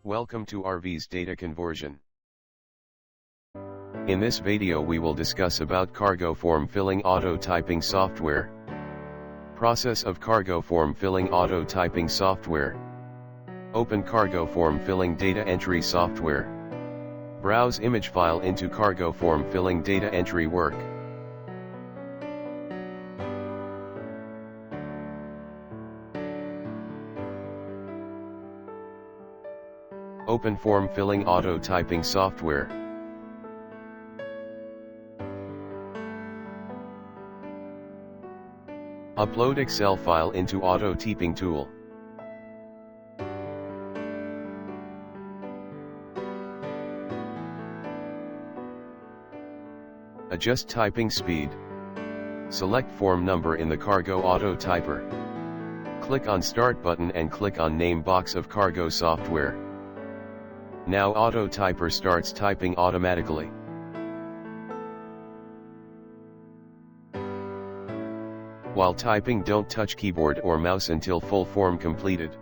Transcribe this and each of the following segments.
Welcome to RV's data conversion. In this video we will discuss about cargo form filling auto-typing software. Process of cargo form filling auto-typing software. Open cargo form filling data entry software. Browse image file into cargo form filling data entry work. Open form filling auto-typing software. Upload Excel file into AutoTyping tool. Adjust typing speed. Select form number in the Cargo Auto Typer. Click on Start button and click on Name box of Cargo software. Now Auto Typer starts typing automatically. While typing, don't touch keyboard or mouse until full form completed.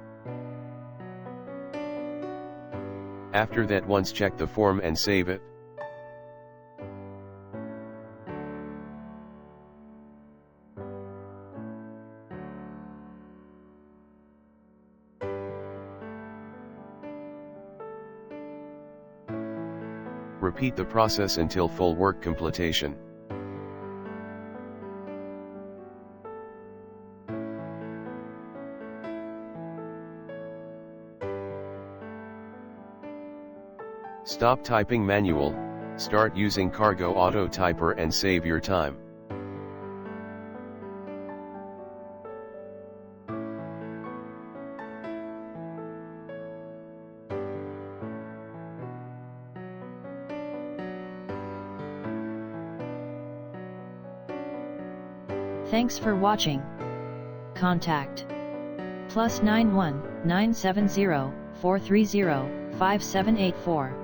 After that, once check the form and save it. Repeat the process until full work completion. Stop typing manual, start using Cargo Auto Typer and save your time. Thanks for watching. Contact +91 970 430 5784.